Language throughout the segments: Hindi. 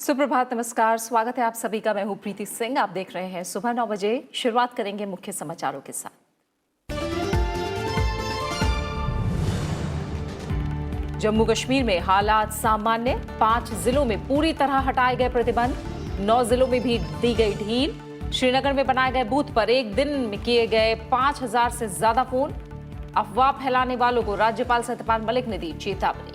सुप्रभात, नमस्कार। स्वागत है आप सभी का। मैं हूं प्रीति सिंह। आप देख रहे हैं सुबह 9 बजे। शुरुआत करेंगे मुख्य समाचारों के साथ। जम्मू कश्मीर में हालात सामान्य, 5 जिलों में पूरी तरह हटाए गए प्रतिबंध, 9 जिलों में भी दी गई ढील। श्रीनगर में बनाए गए बूथ पर एक दिन में किए गए 5000 से ज्यादा फोन। अफवाह फैलाने वालों को राज्यपाल सत्यपाल मलिक ने दी चेतावनी।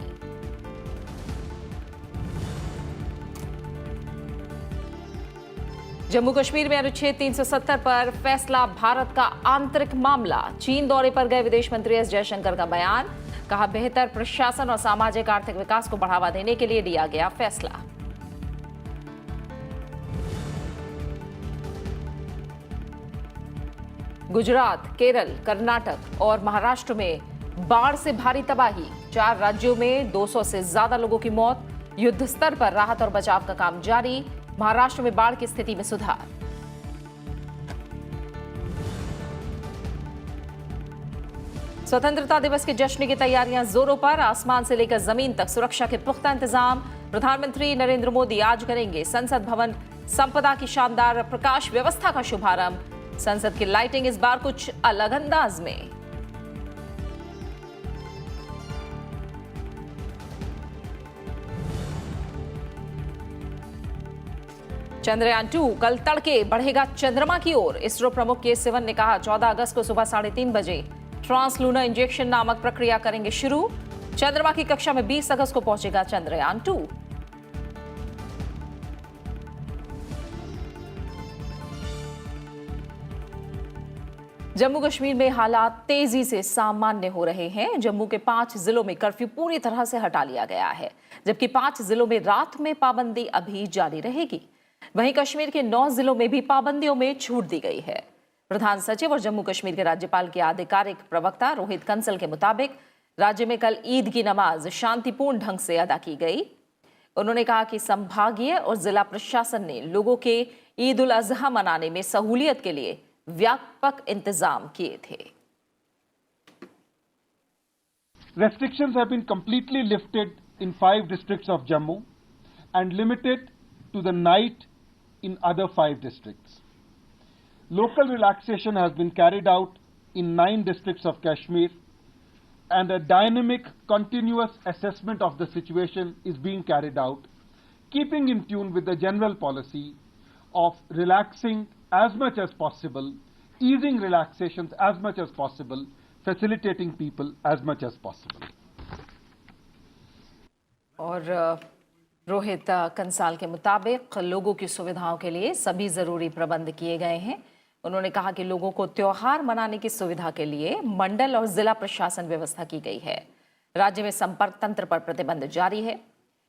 जम्मू कश्मीर में अनुच्छेद 370 पर फैसला भारत का आंतरिक मामला। चीन दौरे पर गए विदेश मंत्री एस जयशंकर का बयान। कहा, बेहतर प्रशासन और सामाजिक आर्थिक विकास को बढ़ावा देने के लिए लिया गया फैसला। गुजरात, केरल, कर्नाटक और महाराष्ट्र में बाढ़ से भारी तबाही। 4 राज्यों में 200 से ज्यादा लोगों की मौत। युद्ध स्तर पर राहत और बचाव का काम जारी। महाराष्ट्र में बाढ़ की स्थिति में सुधार। स्वतंत्रता दिवस के जश्न की तैयारियां जोरों पर। आसमान से लेकर जमीन तक सुरक्षा के पुख्ता इंतजाम। प्रधानमंत्री नरेंद्र मोदी आज करेंगे संसद भवन संपदा की शानदार प्रकाश व्यवस्था का शुभारंभ। संसद की लाइटिंग इस बार कुछ अलग अंदाज में। चंद्रयान 2 कल तड़के बढ़ेगा चंद्रमा की ओर। इसरो प्रमुख के सिवन ने कहा, 14 अगस्त को सुबह 3:30 बजे ट्रांसलूनर इंजेक्शन नामक प्रक्रिया करेंगे शुरू। चंद्रमा की कक्षा में 20 अगस्त को पहुंचेगा चंद्रयान 2। जम्मू कश्मीर में हालात तेजी से सामान्य हो रहे हैं। जम्मू के 5 जिलों में कर्फ्यू पूरी तरह से हटा लिया गया है, जबकि 5 जिलों में रात में पाबंदी अभी जारी रहेगी। वहीं कश्मीर के 9 जिलों में भी पाबंदियों में छूट दी गई है। प्रधान सचिव और जम्मू कश्मीर के राज्यपाल के आधिकारिक प्रवक्ता रोहित कंसल के मुताबिक राज्य में कल ईद की नमाज शांतिपूर्ण ढंग से अदा की गई। उन्होंने कहा कि संभागीय और जिला प्रशासन ने लोगों के ईद उल अजहा मनाने में सहूलियत के लिए व्यापक इंतजाम किए थे। Restrictions have been completely lifted in 5 districts of Jammu and limited to the night in other 5 districts. Local relaxation has been carried out in 9 districts of Kashmir, and a dynamic, continuous assessment of the situation is being carried out, keeping in tune with the general policy of relaxing as much as possible, easing relaxations as much as possible, facilitating people as much as possible. और रोहित कंसाल के मुताबिक लोगों की सुविधाओं के लिए सभी जरूरी प्रबंध किए गए हैं। उन्होंने कहा कि लोगों को त्योहार मनाने की सुविधा के लिए मंडल और जिला प्रशासन व्यवस्था की गई है। राज्य में संपर्क तंत्र पर प्रतिबंध जारी है।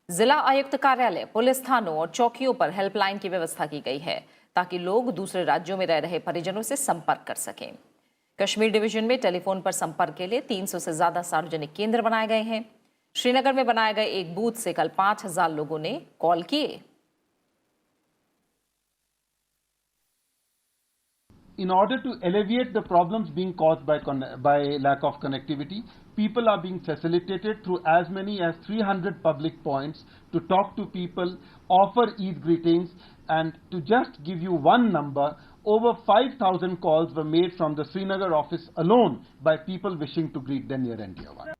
जिला आयुक्त कार्यालय, पुलिस थानों और चौकियों पर हेल्पलाइन की व्यवस्था की गई है, ताकि लोग दूसरे राज्यों में रह रहे परिजनों से संपर्क कर सकें। कश्मीर डिवीजन में टेलीफोन पर संपर्क के लिए 300 से ज्यादा सार्वजनिक केंद्र बनाए गए हैं। श्रीनगर में बनाए गए एक बूथ से कल 5000 लोगों ने कॉल किए। In order to alleviate the problems being caused by lack of connectivity, people are being facilitated through as many as 300 public points to talk to people, offer Eid greetings, and to just give you one number, over 5,000 calls were made from the Srinagar office alone by people wishing to greet their near and dear ones.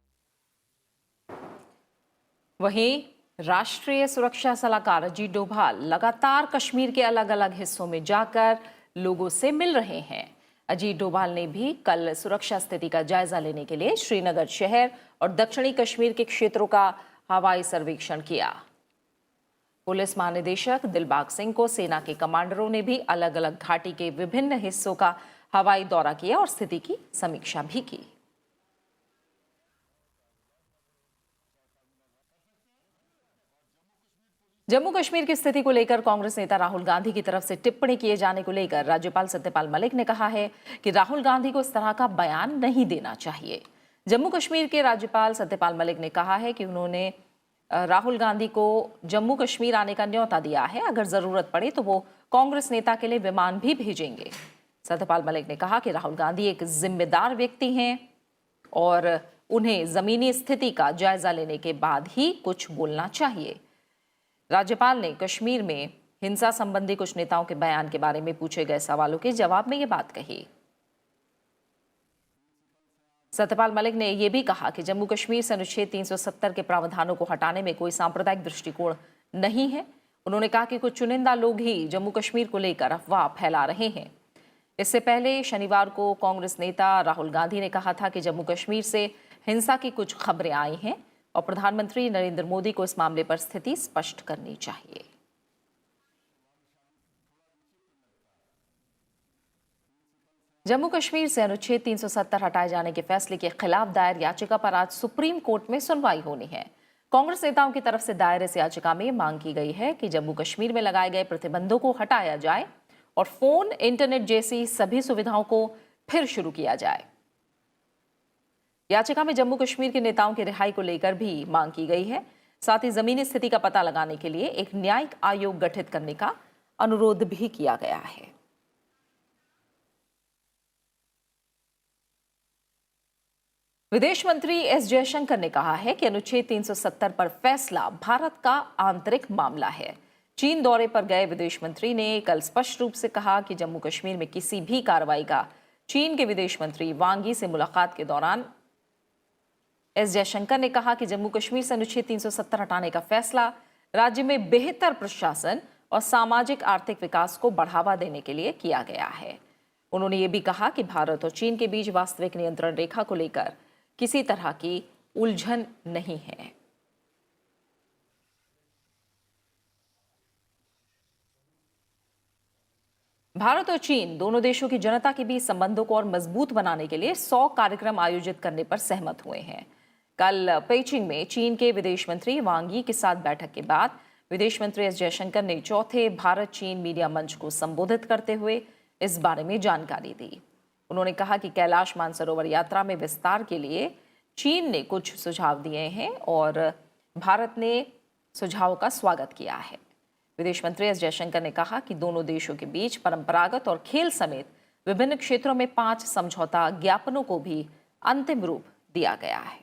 वहीं राष्ट्रीय सुरक्षा सलाहकार अजीत डोभाल लगातार कश्मीर के अलग अलग हिस्सों में जाकर लोगों से मिल रहे हैं। अजीत डोभाल ने भी कल सुरक्षा स्थिति का जायजा लेने के लिए श्रीनगर शहर और दक्षिणी कश्मीर के क्षेत्रों का हवाई सर्वेक्षण किया। पुलिस महानिदेशक दिलबाग सिंह को सेना के कमांडरों ने भी अलग अलग घाटी के विभिन्न हिस्सों का हवाई दौरा किया और स्थिति की समीक्षा भी की। जम्मू कश्मीर की स्थिति को लेकर कांग्रेस नेता राहुल गांधी की तरफ से टिप्पणी किए जाने को लेकर राज्यपाल सत्यपाल मलिक ने कहा है कि राहुल गांधी को इस तरह का बयान नहीं देना चाहिए। जम्मू कश्मीर के राज्यपाल सत्यपाल मलिक ने कहा है कि उन्होंने राहुल गांधी को जम्मू कश्मीर आने का न्योता दिया है। अगर जरूरत पड़े तो वो कांग्रेस नेता के लिए विमान भी भेजेंगे। सत्यपाल मलिक ने कहा कि राहुल गांधी एक जिम्मेदार व्यक्ति हैं और उन्हें जमीनी स्थिति का जायजा लेने के बाद ही कुछ बोलना चाहिए। राज्यपाल ने कश्मीर में हिंसा संबंधी कुछ नेताओं के बयान के बारे में पूछे गए सवालों के जवाब में ये बात कही। सत्यपाल मलिक ने यह भी कहा कि जम्मू कश्मीर से अनुच्छेद 370 के प्रावधानों को हटाने में कोई सांप्रदायिक दृष्टिकोण नहीं है। उन्होंने कहा कि कुछ चुनिंदा लोग ही जम्मू कश्मीर को लेकर अफवाह फैला रहे हैं। इससे पहले शनिवार को कांग्रेस नेता राहुल गांधी ने कहा था कि जम्मू कश्मीर से हिंसा की कुछ खबरें आई हैं और प्रधानमंत्री नरेंद्र मोदी को इस मामले पर स्थिति स्पष्ट करनी चाहिए। जम्मू कश्मीर से अनुच्छेद 370 हटाए जाने के फैसले के खिलाफ दायर याचिका पर आज सुप्रीम कोर्ट में सुनवाई होनी है। कांग्रेस नेताओं की तरफ से दायर इस याचिका में मांग की गई है कि जम्मू कश्मीर में लगाए गए प्रतिबंधों को हटाया जाए और फोन, इंटरनेट जैसी सभी सुविधाओं को फिर शुरू किया जाए। याचिका में जम्मू कश्मीर के नेताओं की रिहाई को लेकर भी मांग की गई है। साथ ही जमीनी स्थिति का पता लगाने के लिए एक न्यायिक आयोग गठित करने का अनुरोध भी किया गया है। विदेश मंत्री एस जयशंकर ने कहा है कि अनुच्छेद 370 पर फैसला भारत का आंतरिक मामला है। चीन दौरे पर गए विदेश मंत्री ने कल स्पष्ट रूप से कहा कि जम्मू कश्मीर में किसी भी कार्रवाई का चीन के विदेश मंत्री वांग यी से मुलाकात के दौरान एस जयशंकर ने कहा कि जम्मू कश्मीर से अनुच्छेद 370 हटाने का फैसला राज्य में बेहतर प्रशासन और सामाजिक आर्थिक विकास को बढ़ावा देने के लिए किया गया है। उन्होंने ये भी कहा कि भारत और चीन के बीच वास्तविक नियंत्रण रेखा को लेकर किसी तरह की उलझन नहीं है। भारत और चीन दोनों देशों की जनता के बीच संबंधों को और मजबूत बनाने के लिए 100 कार्यक्रम आयोजित करने पर सहमत हुए हैं। कल पेइचिंग में चीन के विदेश मंत्री वांग यी के साथ बैठक के बाद विदेश मंत्री एस जयशंकर ने चौथे भारत चीन मीडिया मंच को संबोधित करते हुए इस बारे में जानकारी दी। उन्होंने कहा कि कैलाश मानसरोवर यात्रा में विस्तार के लिए चीन ने कुछ सुझाव दिए हैं और भारत ने सुझावों का स्वागत किया है। विदेश मंत्री एस जयशंकर ने कहा कि दोनों देशों के बीच परंपरागत और खेल समेत विभिन्न क्षेत्रों में 5 समझौता ज्ञापनों को भी अंतिम रूप दिया गया है।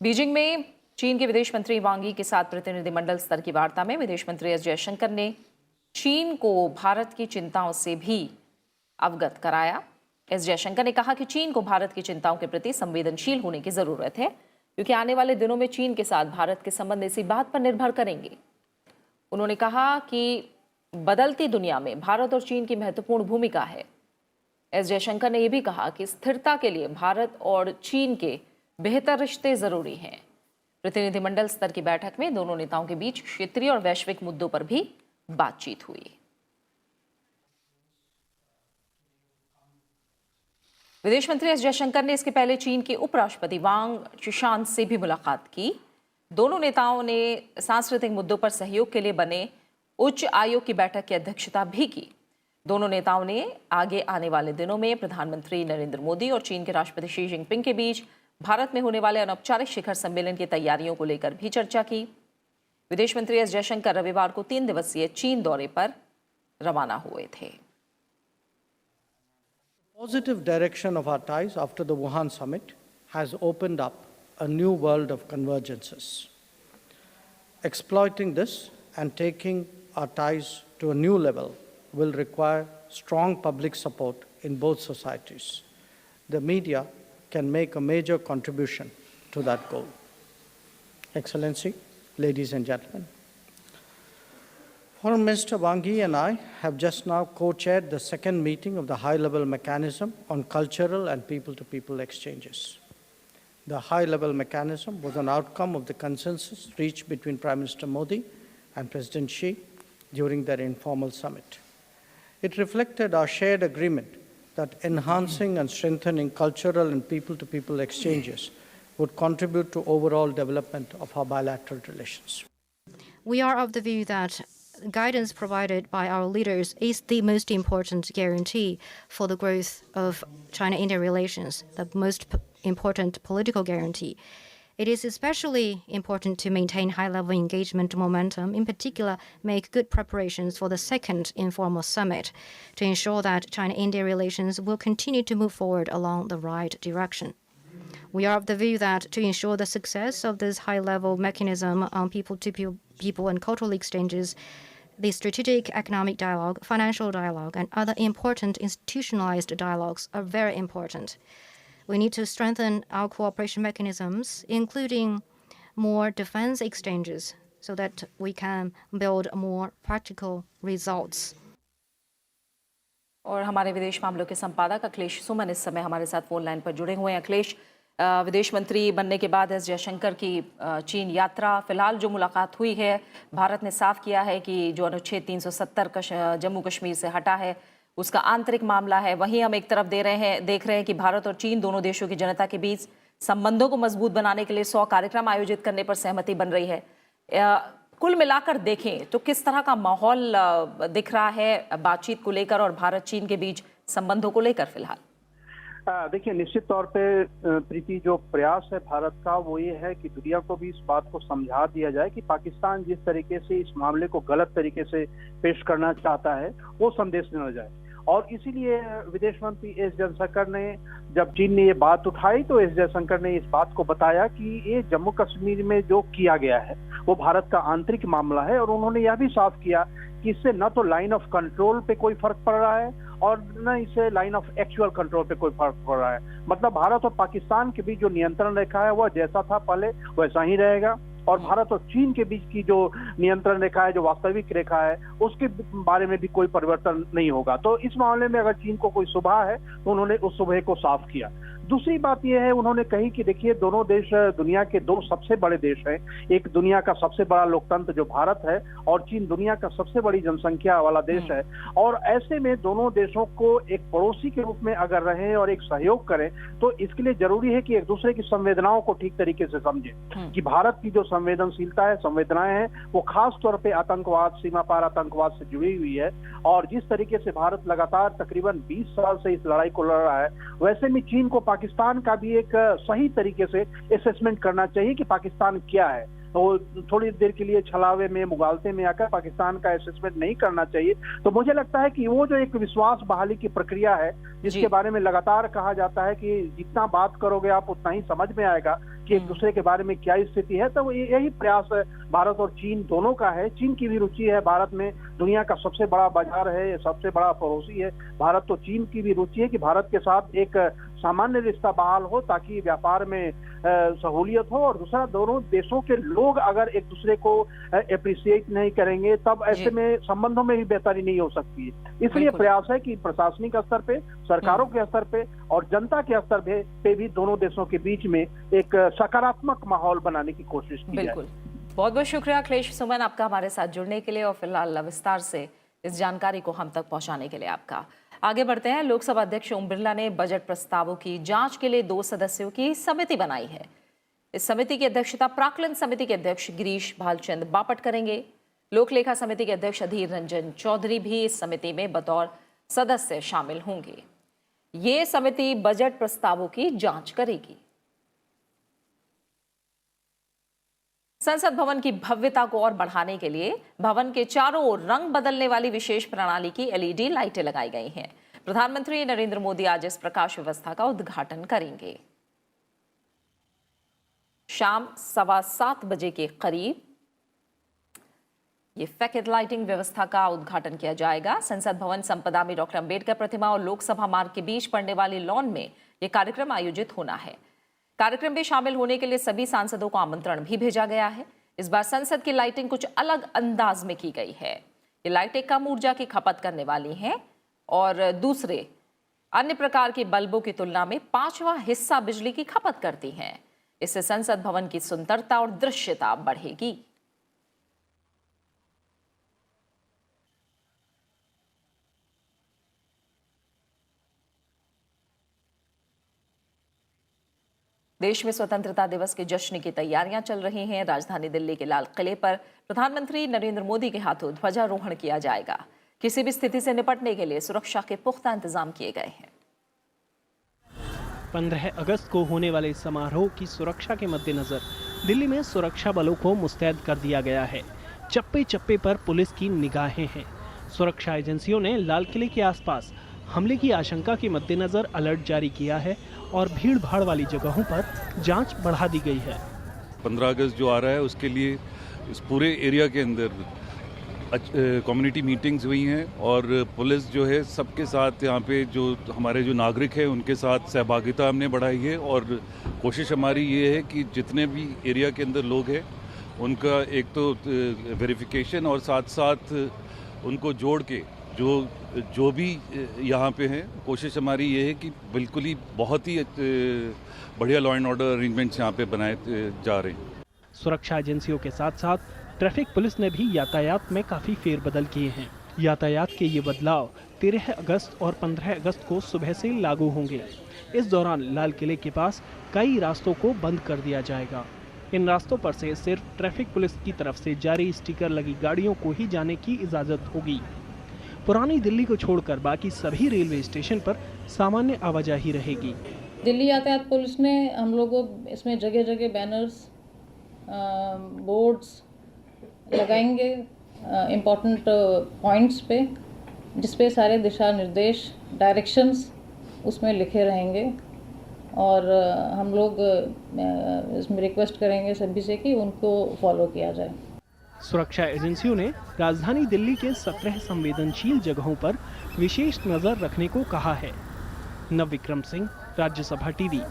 बीजिंग में चीन के विदेश मंत्री वांग यी के साथ प्रतिनिधिमंडल स्तर की वार्ता में विदेश मंत्री एस जयशंकर ने चीन को भारत की चिंताओं से भी अवगत कराया। एस जयशंकर ने कहा कि चीन को भारत की चिंताओं के प्रति संवेदनशील होने की जरूरत है, क्योंकि आने वाले दिनों में चीन के साथ भारत के संबंध इसी बात पर निर्भर करेंगे। उन्होंने कहा कि बदलती दुनिया में भारत और चीन की महत्वपूर्ण भूमिका है। एस जयशंकर ने यह भी कहा कि स्थिरता के लिए भारत और चीन के बेहतर रिश्ते जरूरी हैं। प्रतिनिधिमंडल स्तर की बैठक में दोनों नेताओं के बीच क्षेत्रीय और वैश्विक मुद्दों पर भी बातचीत हुई। विदेश मंत्री एस जयशंकर ने इसके पहले चीन के उपराष्ट्रपति वांग शीशान से भी मुलाकात की। दोनों नेताओं ने सांस्कृतिक मुद्दों पर सहयोग के लिए बने उच्च आयोग की बैठक की अध्यक्षता भी की। दोनों नेताओं ने आगे आने वाले दिनों में प्रधानमंत्री नरेंद्र मोदी और चीन के राष्ट्रपति शी जिनपिंग के बीच भारत में होने वाले अनौपचारिक शिखर सम्मेलन की तैयारियों को लेकर भी चर्चा की। विदेश मंत्री एस जयशंकर रविवार को 3 दिवसीय चीन दौरे पर रवाना हुए थे। Positive direction of our ties after the Wuhan summit has opened up a new world of convergences. Exploiting this and taking our ties to a new level will require strong public support in both societies. The media can make a major contribution to that goal. Excellency, ladies and gentlemen, Foreign Minister Wang Yi and I have just now co-chaired the second meeting of the high-level mechanism on cultural and people-to-people exchanges. The high-level mechanism was an outcome of the consensus reached between Prime Minister Modi and President Xi during their informal summit. It reflected our shared agreement that enhancing and strengthening cultural and people-to-people exchanges would contribute to overall development of our bilateral relations. We are of the view that guidance provided by our leaders is the most important guarantee for the growth of China-India relations, the most important political guarantee. It is especially important to maintain high-level engagement momentum, in particular, make good preparations for the second informal summit to ensure that China-India relations will continue to move forward along the right direction. We are of the view that to ensure the success of this high-level mechanism on people-to-people and cultural exchanges, the strategic economic dialogue, financial dialogue, and other important institutionalized dialogues are very important. We need to strengthen our cooperation mechanisms, including more defense exchanges, so that we can build more practical results. और हमारे विदेश मामलों के संपादक अखिलेश सुमन इस समय हमारे साथ फोन लाइन पर जुड़े हुए हैं। अखिलेश, विदेश मंत्री बनने के बाद एस जयशंकर की चीन यात्रा, फिलहाल जो मुलाकात हुई है, भारत ने साफ किया है कि जो अनुच्छेद 370 जम्मू कश्मीर से हटा है उसका आंतरिक मामला है। वहीं हम एक तरफ देख रहे हैं कि भारत और चीन दोनों देशों की जनता के बीच संबंधों को मजबूत बनाने के लिए 100 कार्यक्रम आयोजित करने पर सहमति बन रही है। कुल मिलाकर देखें तो किस तरह का माहौल दिख रहा है बातचीत को लेकर और भारत चीन के बीच संबंधों को लेकर फिलहाल? देखिए, निश्चित तौर पे प्रीति, जो प्रयास है भारत का वो ये है कि दुनिया को भी इस बात को समझा दिया जाए कि पाकिस्तान जिस तरीके से इस मामले को गलत तरीके से पेश करना चाहता है वो संदेश न जाए। और इसीलिए विदेश मंत्री एस जयशंकर ने, जब चीन ने ये बात उठाई तो एस जयशंकर ने इस बात को बताया कि ये जम्मू कश्मीर में जो किया गया है वो भारत का आंतरिक मामला है। और उन्होंने यह भी साफ किया कि इससे न तो लाइन ऑफ कंट्रोल पे कोई फर्क पड़ रहा है और न इससे लाइन ऑफ एक्चुअल कंट्रोल पे कोई फर्क पड़ रहा है। मतलब भारत और पाकिस्तान के बीच जो नियंत्रण रेखा है वह जैसा था पहले वैसा ही रहेगा, और भारत और चीन के बीच की जो नियंत्रण रेखा है, जो वास्तविक रेखा है, उसके बारे में भी कोई परिवर्तन नहीं होगा। तो इस मामले में अगर चीन को कोई शुबा है तो उन्होंने उस शुबे को साफ किया। दूसरी बात यह है, उन्होंने कही कि देखिए, दोनों देश दुनिया के दो सबसे बड़े देश हैं। एक दुनिया का सबसे बड़ा लोकतंत्र जो भारत है और चीन दुनिया का सबसे बड़ी जनसंख्या वाला देश है। और ऐसे में दोनों देशों को एक पड़ोसी के रूप में अगर रहें और एक सहयोग करें तो इसके लिए जरूरी है कि एक दूसरे की संवेदनाओं को ठीक तरीके से समझें कि भारत की जो संवेदनशीलता है, संवेदनाएं हैं, वो खास तौर पे आतंकवाद, सीमा पार आतंकवाद से जुड़ी हुई है। और जिस तरीके से भारत लगातार तकरीबन 20 साल से इस लड़ाई को लड़ रहा है, वैसे में चीन को पाकिस्तान का भी एक सही तरीके से असेसमेंट करना चाहिए कि पाकिस्तान क्या है। तो थोड़ी देर के लिए छलावे में, मुगालते में आकर पाकिस्तान का असेसमेंट नहीं करना चाहिए। तो मुझे लगता है कि वो जो एक विश्वास बहाली की प्रक्रिया है, जिसके बारे में लगातार कहा जाता है कि जितना बात करोगे आप उतना ही समझ में आएगा कि एक दूसरे के बारे में क्या स्थिति है, तो यही प्रयास भारत और चीन दोनों का है। चीन की भी रुचि है भारत में, दुनिया का सबसे बड़ा बाजार है, सबसे बड़ा पड़ोसी है भारत। तो चीन की भी रुचि है कि भारत के साथ एक सामान्य रिश्ता बहाल हो ताकि व्यापार में सहूलियत हो। और दूसरा, दोनों देशों के लोग अगर एक दूसरे को अप्रिशिएट नहीं करेंगे तब ऐसे में संबंधों में भी बेहतरी नहीं हो सकती है। इसलिए प्रयास है कि प्रशासनिक स्तर पे, सरकारों के स्तर पे और जनता के स्तर पे भी दोनों देशों के बीच में एक सकारात्मक माहौल बनाने की कोशिश की जाए। बहुत बहुत शुक्रिया अखिलेश सुमन आपका हमारे साथ जुड़ने के लिए और फिलहाल विस्तार से इस जानकारी को हम तक पहुंचाने के लिए आपका। आगे बढ़ते हैं। लोकसभा अध्यक्ष ओम बिरला ने बजट प्रस्तावों की जांच के लिए 2 सदस्यों की समिति बनाई है। इस समिति की अध्यक्षता प्राक्कलन समिति के अध्यक्ष गिरीश भालचंद बापट करेंगे। लोक लेखा समिति के अध्यक्ष अधीर रंजन चौधरी भी इस समिति में बतौर सदस्य शामिल होंगे। ये समिति बजट प्रस्तावों की जांच करेगी। संसद भवन की भव्यता को और बढ़ाने के लिए भवन के चारों ओर रंग बदलने वाली विशेष प्रणाली की LED लाइटें लगाई गई हैं। प्रधानमंत्री नरेंद्र मोदी आज इस प्रकाश व्यवस्था का उद्घाटन करेंगे। शाम 7:15 बजे के करीब ये फैकेट लाइटिंग व्यवस्था का उद्घाटन किया जाएगा। संसद भवन संपदा में डॉक्टर अंबेडकर प्रतिमा और लोकसभा मार्ग के बीच पड़ने वाली लॉन में यह कार्यक्रम आयोजित होना है। कार्यक्रम में शामिल होने के लिए सभी सांसदों को आमंत्रण भी भेजा गया है। इस बार संसद की लाइटिंग कुछ अलग अंदाज में की गई है। ये लाइटें कम ऊर्जा की खपत करने वाली हैं और दूसरे अन्य प्रकार के बल्बों की तुलना में 5वां हिस्सा बिजली की खपत करती हैं। इससे संसद भवन की सुंदरता और दृश्यता बढ़ेगी। देश में स्वतंत्रता दिवस के जश्न की तैयारियां चल रही हैं। राजधानी दिल्ली के लाल किले पर प्रधानमंत्री नरेंद्र मोदी के हाथों ध्वजारोहण किया जाएगा। किसी भी स्थिति से निपटने के लिए सुरक्षा के पुख्ता इंतजाम किए गए हैं। 15 अगस्त को होने वाले समारोह की सुरक्षा के मद्देनजर दिल्ली में सुरक्षा बलों को मुस्तैद कर दिया गया है। चप्पे चप्पे पर पुलिस की निगाहें हैं। सुरक्षा एजेंसियों ने लाल किले के आसपास हमले की आशंका के मद्देनजर अलर्ट जारी किया है और भीड़ भाड़ वाली जगहों पर जांच बढ़ा दी गई है। 15 अगस्त जो आ रहा है उसके लिए इस पूरे एरिया के अंदर कम्युनिटी मीटिंग्स हुई हैं और पुलिस जो है सबके साथ यहाँ पे जो हमारे जो नागरिक हैं उनके साथ सहभागिता हमने बढ़ाई है और कोशिश हमारी ये है कि जितने भी एरिया के अंदर लोग हैं उनका एक तो वेरिफिकेशन और साथ साथ उनको जोड़ के जो भी यहाँ पे हैं, कोशिश हमारी ये है कि बिल्कुल ही बहुत ही बढ़िया लॉ एंड ऑर्डर अरेंजमेंट्स यहाँ पे बनाए जा रहे हैं। सुरक्षा एजेंसियों के साथ साथ ट्रैफिक पुलिस ने भी यातायात में काफ़ी फेरबदल किए हैं। यातायात के ये बदलाव 13 अगस्त और 15 अगस्त को सुबह से लागू होंगे। इस दौरान लाल किले के पास कई रास्तों को बंद कर दिया जाएगा। इन रास्तों पर से सिर्फ ट्रैफिक पुलिस की तरफ से जारी स्टिकर लगी गाड़ियों को ही जाने की इजाज़त होगी। पुरानी दिल्ली को छोड़कर बाकी सभी रेलवे स्टेशन पर सामान्य आवाजाही रहेगी। दिल्ली यातायात पुलिस ने हम लोगों को इसमें जगह जगह बैनर्स, बोर्ड्स लगाएंगे इम्पोर्टेंट पॉइंट्स पे, जिस पे सारे दिशा निर्देश, डायरेक्शंस उसमें लिखे रहेंगे और हम लोग इसमें रिक्वेस्ट करेंगे सभी से कि उनको फॉलो किया जाए। सुरक्षा एजेंसियों ने राजधानी दिल्ली के 17 संवेदनशील जगहों पर विशेष नजर रखने को कहा है। नवविक्रम सिंह, राज्यसभा टीवी।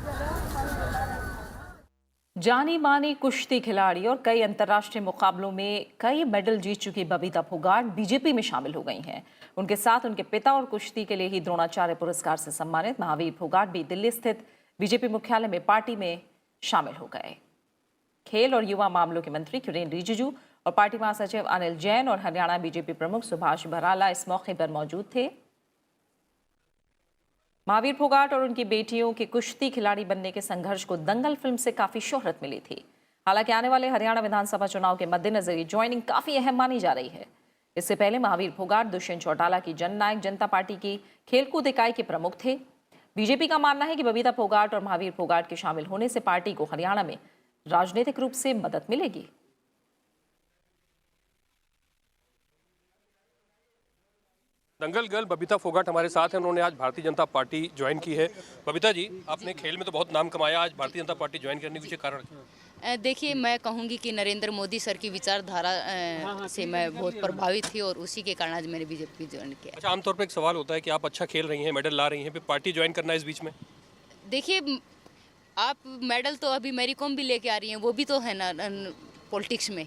जानी मानी कुश्ती खिलाड़ी और कई अंतर्राष्ट्रीय मुकाबलों में कई मेडल जीत चुकी बबीता फोगाट बीजेपी में शामिल हो गई हैं। उनके साथ उनके पिता और कुश्ती के लिए ही द्रोणाचार्य पुरस्कार से सम्मानित महावीर फोगाट भी दिल्ली स्थित बीजेपी मुख्यालय में पार्टी में शामिल हो गए। खेल और युवा मामलों के मंत्री किरेन रिजिजू और पार्टी महासचिव अनिल जैन और हरियाणा बीजेपी प्रमुख सुभाष बराला इस मौके पर मौजूद थे। महावीर फोगाट और उनकी बेटियों के कुश्ती खिलाड़ी बनने के संघर्ष को दंगल फिल्म से काफी शोहरत मिली थी। हालांकि आने वाले हरियाणा विधानसभा चुनाव के मद्देनजर ये ज्वाइनिंग काफी अहम मानी जा रही है। इससे पहले महावीर फोगाट दुष्यंत चौटाला की जननायक जनता पार्टी की खेलकूद इकाई के प्रमुख थे। बीजेपी का मानना है कि बबीता फोगाट और महावीर फोगाट के शामिल होने से पार्टी को हरियाणा में राजनीतिक रूप से मदद मिलेगी। दंगल गर्ल बबीता फोगाट हमारे साथ हैं। उन्होंने आज भारतीय जनता पार्टी ज्वाइन की है। बबीता जी, आपने खेल में तो बहुत नाम कमाया, आज भारतीय जनता पार्टी ज्वाइन करने के पीछे कारण? देखिए, मैं कहूँगी कि नरेंद्र मोदी सर की विचारधारा से मैं बहुत प्रभावित थी और उसी के कारण आज मैंने बीजेपी ज्वाइन किया। अच्छा, आमतौर पर एक सवाल होता है कि आप अच्छा खेल रही हैं, मेडल ला रही हैं, फिर पार्टी ज्वाइन करना इस बीच में? देखिए, आप मेडल तो अभी मैरी कॉम भी लेके आ रही हैं, वो भी तो है ना पॉलिटिक्स में,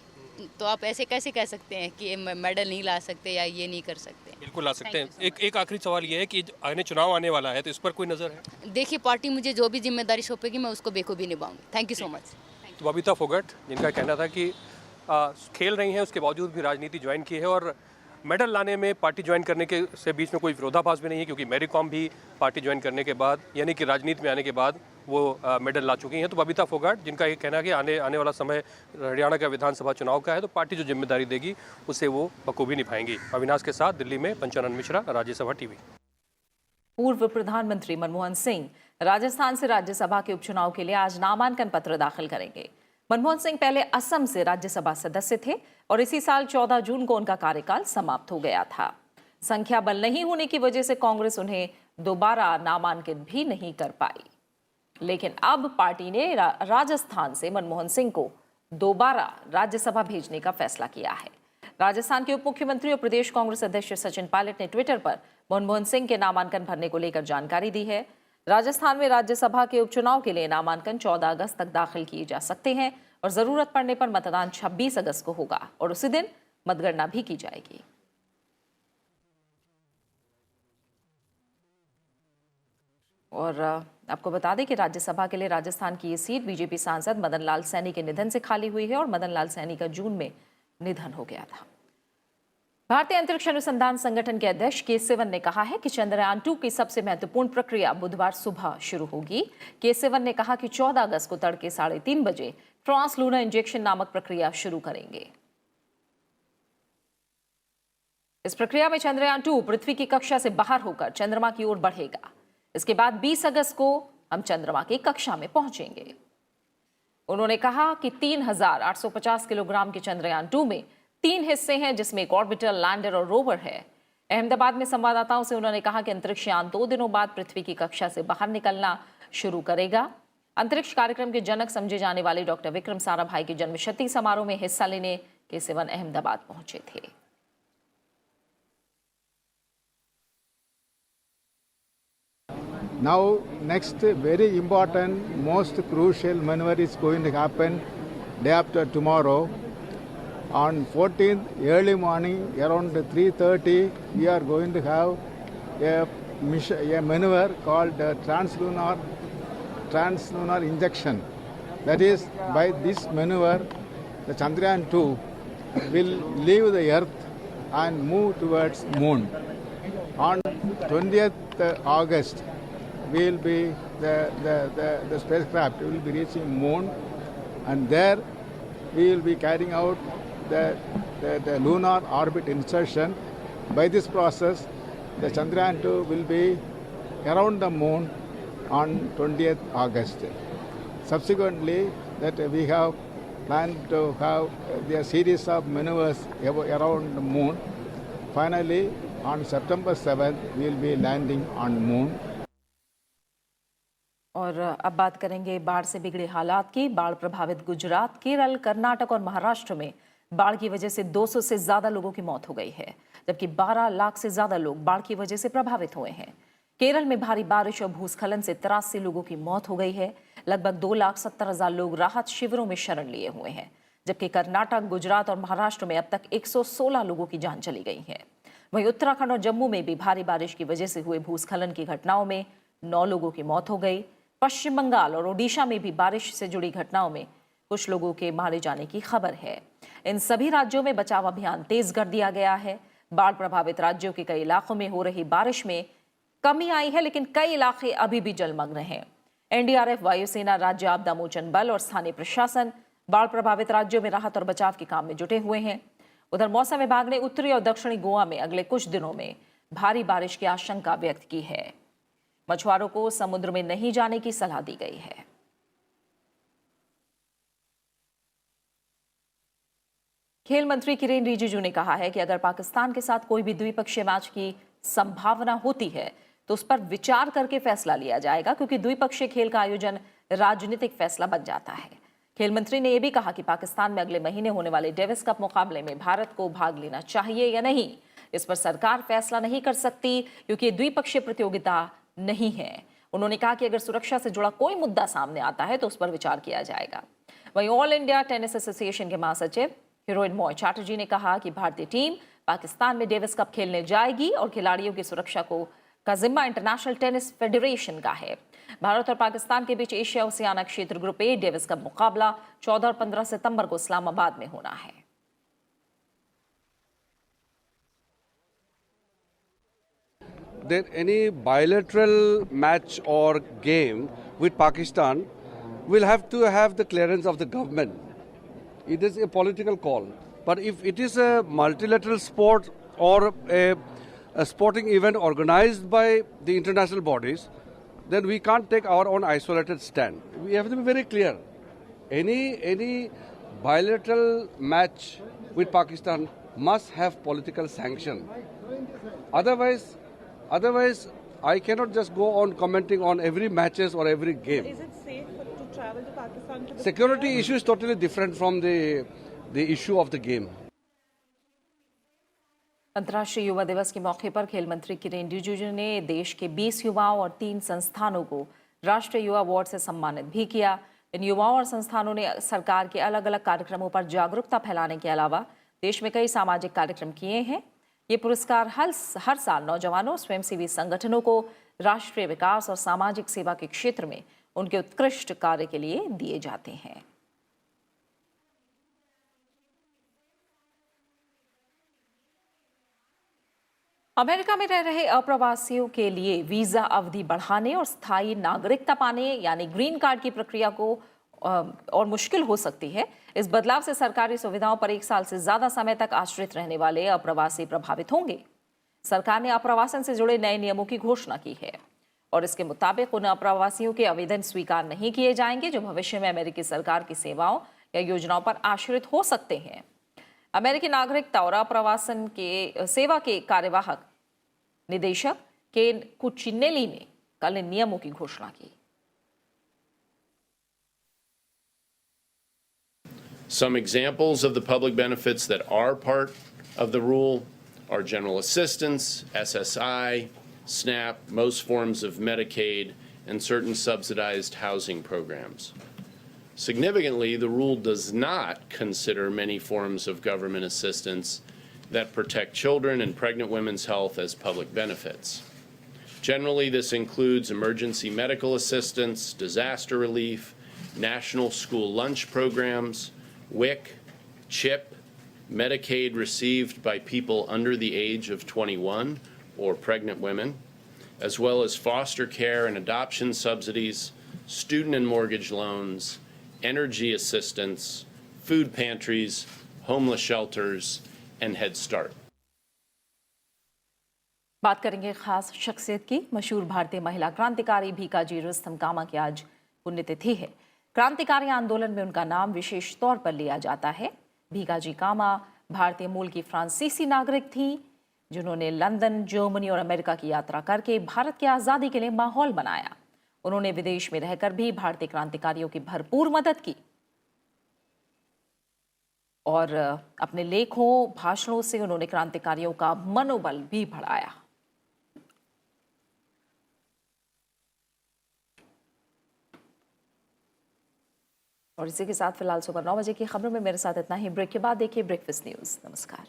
तो आप ऐसे कैसे कह सकते हैं कि मेडल नहीं ला सकते या ये नहीं कर सकते? बिल्कुल ला सकते हैं। एक आखिरी सवाल ये है कि आगे चुनाव आने वाला है, तो इस पर कोई नज़र है? देखिए, पार्टी मुझे जो भी जिम्मेदारी सौंपेगी मैं उसको बेखूबी निभाऊंगी। Thank you so much. तो बबीता फोगाट, जिनका कहना था कि खेल रही हैं उसके बावजूद भी राजनीति ज्वाइन की है और मेडल लाने में पार्टी ज्वाइन करने के से बीच में कोई विरोधाभास भी नहीं है, क्योंकि मैरी कॉम भी पार्टी ज्वाइन करने के बाद यानी कि राजनीति में आने के बाद वो मेडल ला चुकी हैं। तो बबीता फोगाट, जिनका ये कहना है कि आने वाला समय हरियाणा का विधानसभा चुनाव का है, तो पार्टी जो जिम्मेदारी देगी उसे वो बखूबी निभाएंगी। अविनाश के साथ दिल्ली में पंचानन मिश्रा, राज्यसभा टीवी। पूर्व प्रधानमंत्री मनमोहन सिंह राजस्थान से राज्यसभा के उपचुनाव के लिए आज नामांकन पत्र दाखिल करेंगे। मनमोहन सिंह पहले असम से राज्यसभा सदस्य थे और इसी साल 14 जून को उनका कार्यकाल समाप्त हो गया था। संख्या बल नहीं होने की वजह से कांग्रेस उन्हें दोबारा नामांकित भी नहीं कर पाई, लेकिन अब पार्टी ने राजस्थान से मनमोहन सिंह को दोबारा राज्यसभा भेजने का फैसला किया है। राजस्थान के उप मुख्यमंत्री और प्रदेश कांग्रेस अध्यक्ष सचिन पायलट ने ट्विटर पर मनमोहन सिंह के नामांकन भरने को लेकर जानकारी दी है। राजस्थान में राज्यसभा के उपचुनाव के लिए नामांकन 14 अगस्त तक दाखिल किए जा सकते हैं और जरूरत पड़ने पर मतदान 26 अगस्त को होगा और उसी दिन मतगणना भी की जाएगी। और आपको बता दें कि राज्यसभा के लिए राजस्थान की ये सीट बीजेपी सांसद मदन लाल सैनी के निधन से खाली हुई है और मदन लाल सैनी का जून में निधन हो गया था। भारतीय अंतरिक्ष अनुसंधान संगठन के अध्यक्ष के सिवन ने कहा है कि चंद्रयान 2 की सबसे महत्वपूर्ण प्रक्रिया बुधवार सुबह शुरू होगी। के सिवन ने कहा कि 14 अगस्त को तड़के 3:30 बजे ट्रांसलूनर इंजेक्शन नामक प्रक्रिया शुरू करेंगे। इस प्रक्रिया में चंद्रयान 2 पृथ्वी की कक्षा से बाहर होकर चंद्रमा की ओर बढ़ेगा। इसके बाद 20 अगस्त को हम चंद्रमा की कक्षा में पहुंचेंगे। उन्होंने कहा कि 3,850 किलोग्राम के चंद्रयान 2 में 3 हिस्से हैं, जिसमें एक ऑर्बिटर, लैंडर और रोवर है। अहमदाबाद में संवाददाताओं से उन्होंने कहा कि अंतरिक्ष यान 2 दिनों बाद पृथ्वी की कक्षा से बाहर निकलना शुरू करेगा। अंतरिक्ष कार्यक्रम के जनक समझे जाने वाले डॉक्टर विक्रम साराभाई के जन्मशती समारोह में हिस्सा लेने के1 अहमदाबाद पहुंचे थे। Now, next very important, most crucial maneuver is going to happen day after tomorrow. On 14th, early morning, around 3:30, we are going to have a maneuver called translunar injection. That is, by this maneuver, the Chandrayaan 2 will leave the Earth and move towards Moon. On 20th August, will be the spacecraft will be reaching Moon, and there we will be carrying out the lunar orbit insertion. By this process, the Chandrayaan 2 will be around the Moon on 20th August. Subsequently, that we have planned to have a series of maneuvers around the Moon. Finally, on September 7th, we will be landing on Moon. और अब बात करेंगे बाढ़ से बिगड़े हालात की। बाढ़ प्रभावित गुजरात, केरल, कर्नाटक और महाराष्ट्र में बाढ़ की वजह से 200 से ज्यादा लोगों की मौत हो गई है, जबकि 12 लाख से ज्यादा लोग बाढ़ की वजह से प्रभावित हुए हैं। केरल में भारी बारिश और भूस्खलन से 83 लोगों की मौत हो गई है। लगभग 2,70,000 लोग राहत शिविरों में शरण लिए हुए हैं, जबकि कर्नाटक, गुजरात और महाराष्ट्र में अब तक 116 लोगों की जान चली गई है। वहीं उत्तराखंड और जम्मू में भी भारी बारिश की वजह से हुए भूस्खलन की घटनाओं में 9 लोगों की मौत हो गई। पश्चिम बंगाल और ओडिशा में भी बारिश से जुड़ी घटनाओं में कुछ लोगों के मारे जाने की खबर है। इन सभी राज्यों में बचाव अभियान तेज कर दिया गया है। बाढ़ प्रभावित राज्यों के कई इलाकों में हो रही बारिश में कमी आई है, लेकिन कई इलाके अभी भी जलमग्न हैं। एनडीआरएफ, वायुसेना, राज्य आपदा मोचन बल और स्थानीय प्रशासन बाढ़ प्रभावित राज्यों में राहत और बचाव के काम में जुटे हुए हैं। उधर मौसम विभाग ने उत्तरी और दक्षिणी गोवा में अगले कुछ दिनों में भारी बारिश की आशंका व्यक्त की है। मछुआरों को समुद्र में नहीं जाने की सलाह दी गई है। खेल मंत्री किरेन रिजिजू ने कहा है कि अगर पाकिस्तान के साथ कोई भी द्विपक्षीय मैच की संभावना होती है तो उस पर विचार करके फैसला लिया जाएगा, क्योंकि द्विपक्षीय खेल का आयोजन राजनीतिक फैसला बन जाता है। खेल मंत्री ने यह भी कहा कि पाकिस्तान में अगले महीने होने वाले डेविस कप मुकाबले में भारत को भाग लेना चाहिए या नहीं, इस पर सरकार फैसला नहीं कर सकती, क्योंकि ये द्विपक्षीय प्रतियोगिता नहीं है। उन्होंने कहा कि अगर सुरक्षा से जुड़ा कोई मुद्दा सामने आता है तो उस पर विचार किया जाएगा। वहीं ऑल इंडिया टेनिस एसोसिएशन के महासचिव हिरोइनमॉय चैटर्जी ने कहा कि भारतीय टीम पाकिस्तान में डेविस कप खेलने जाएगी और खिलाड़ियों की सुरक्षा का जिम्मा इंटरनेशनल टेनिस फेडरेशन का है। भारत और पाकिस्तान के बीच एशिया ओशियाना क्षेत्र ग्रुप ए डेविस कप मुकाबला 14 और 15 सितंबर को इस्लामाबाद में होना है। That any bilateral match or game with Pakistan will have to have the clearance of the government. It is a political call. But if it is a multilateral sport or a sporting event organized by the international bodies, then we can't take our own isolated stand. We have to be very clear. Any bilateral match with Pakistan must have political sanction. Otherwise, I cannot just go on commenting on every matches or every game. Is it safe to travel to Pakistan? Security issue is totally different from the issue of the game. अंतर्राष्ट्रीय युवा दिवस के मौके पर खेल मंत्री किरेन रिजिजू ने देश के 20 युवाओं और 3 संस्थानों को राष्ट्रीय युवा अवार्ड से सम्मानित भी किया। इन युवाओं और संस्थानों ने सरकार के अलग अलग कार्यक्रमों पर जागरूकता फैलाने के अलावा देश में कई सामाजिक कार्यक्रम किए हैं। ये पुरस्कार हर साल नौजवानों, स्वयंसेवी संगठनों को राष्ट्रीय विकास और सामाजिक सेवा के क्षेत्र में उनके उत्कृष्ट कार्य के लिए दिए जाते हैं। अमेरिका में रह रहे अप्रवासियों के लिए वीजा अवधि बढ़ाने और स्थायी नागरिकता पाने यानी ग्रीन कार्ड की प्रक्रिया को और मुश्किल हो सकती है। इस बदलाव से सरकारी सुविधाओं पर 1 साल से ज्यादा समय तक आश्रित रहने वाले अप्रवासी प्रभावित होंगे। सरकार ने अप्रवासन से जुड़े नए नियमों की घोषणा की है। और इसके मुताबिक उन अप्रवासियों के आवेदन स्वीकार नहीं किए जाएंगे जो भविष्य में अमेरिकी सरकार की सेवाओं या योजनाओं पर आश्रित हो सकते हैं। अमेरिकी नागरिकता और अप्रवासन के सेवा के कार्यवाहक निदेशक केन कुचिनेली ने कल इन नियमों की घोषणा की। Some examples of the public benefits that are part of the rule are general assistance, SSI, SNAP, most forms of Medicaid, and certain subsidized housing programs. Significantly, the rule does not consider many forms of government assistance that protect children and pregnant women's health as public benefits. Generally, this includes emergency medical assistance, disaster relief, national school lunch programs, WIC, CHIP, Medicaid received by people under the age of 21 or pregnant women, as well as foster care and adoption subsidies, student and mortgage loans, energy assistance, food pantries, homeless shelters, and Head Start. बात करेंगे खास शख्सियत की। मशहूर भारतीय महिला क्रांतिकारी भीकाजी रुस्तम कामा की आज पुण्यतिथि है। क्रांतिकारी आंदोलन में उनका नाम विशेष तौर पर लिया जाता है। भीकाजी कामा भारतीय मूल की फ्रांसीसी नागरिक थी जिन्होंने लंदन, जर्मनी और अमेरिका की यात्रा करके भारत की आज़ादी के लिए माहौल बनाया। उन्होंने विदेश में रहकर भी भारतीय क्रांतिकारियों की भरपूर मदद की और अपने लेखों, भाषणों से उन्होंने क्रांतिकारियों का मनोबल भी बढ़ाया। और इसी के साथ फिलहाल सुबह 9 बजे की खबरों में मेरे साथ इतना ही। ब्रेक के बाद देखिए ब्रेकफास्ट न्यूज़। नमस्कार।